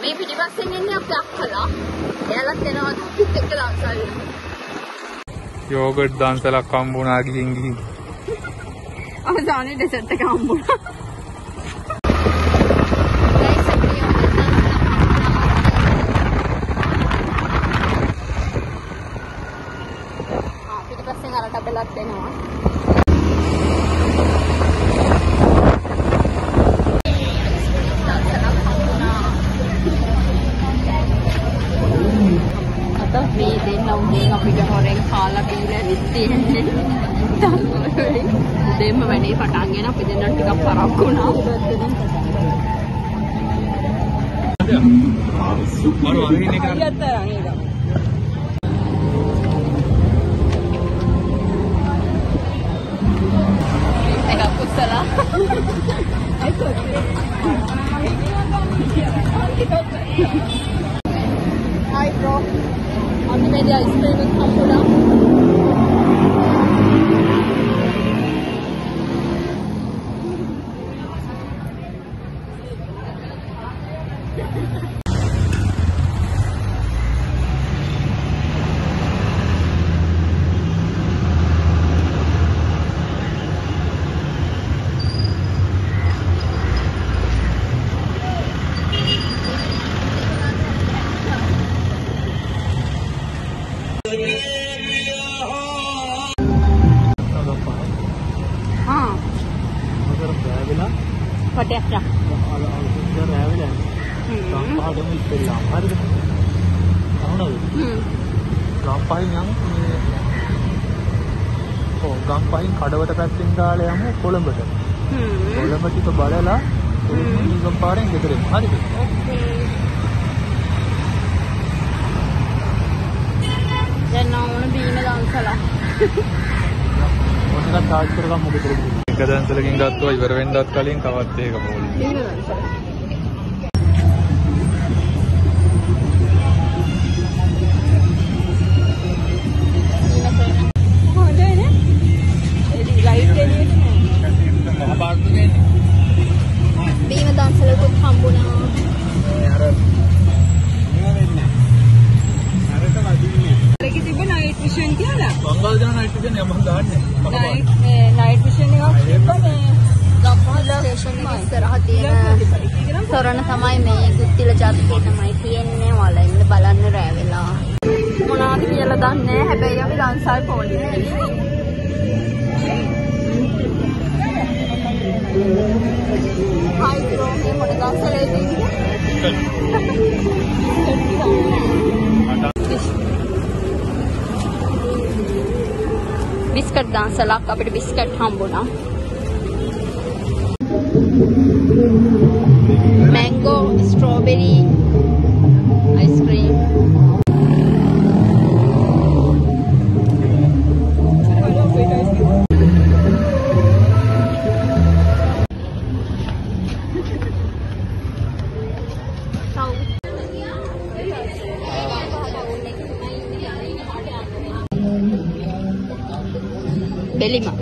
මේ පිටිපස්සෙන් එන්නේ අපි අක්කලා. එයාලත් එනවා අපිත් එක්ක දන්සල්. යෝගට් දන්සලක් හම්බුණා ගිහින්. අවසානයේ ඩෙසර්ට් එක හම්බුණා. පිටිපස්සෙන් අර ටබලත් එනවා. මේ දෙන්න උදේ අපිට හොරෙන් කාලා බීලා ඉන්නේ. දෙන්න වැඩේ පටන් ගෙන අපි දෙන්නට ටිකක් පරක්කු වුණා. මරු අරගෙන එක ගත්තා නේද? එකක් පුස්සලා. Hi bro. අපි මේ අයිස්ක්‍රීම් එක හම්බුණා. Patek dah. Lampah ඉස්සෙල්ලා හරිද? අහනවද? ගම්පහින් යමු මේ ගම්පහින් කඩවත පැත්තෙන් දාලා යමු කොළඹට. කොළඹ ටික බලලා මේ ගම්පාරෙන් ගෙදර එමු. හරිද? ඕකේ. දැන් නෝන බීම දන්සලා. මොකක්ද තාජ් කරගමු ගෙදර. එක දන්සලකින් ගත්තා ඉවර වෙන්නත් කලින් කවත් ඒක පොලි. බීම දන්සලා. බීම දන්සලකුත් හම්බුණා. ඒකේ තිබ්බ නයිට් විෂන් කියලා. බංගල් දාන නයිට් විෂන් යමන් දාන්නේ. නයිට් විෂන් එකක් තිබ්බනේ. ගම්පහ ස්ටේෂන් එකේ ඉස්සරහ තියෙන තොරණ තමයි මේ ගුත්තිල ජාතකේ තමයි තියෙන්නේ. ඔයාලා ඉන්න බලන්න රැ වෙලා. මොනවද කියලා දන්නේ නැහැ. හැබැයි අපි දන්සල් පොලිසියේ Hi bro, මේ මොන දන්සලේද ඉන්නේ? බිස්කට් දන්සලක් අපිට බිස්කට් හම්බුණා. Mango, strawberry ice cream. Belima.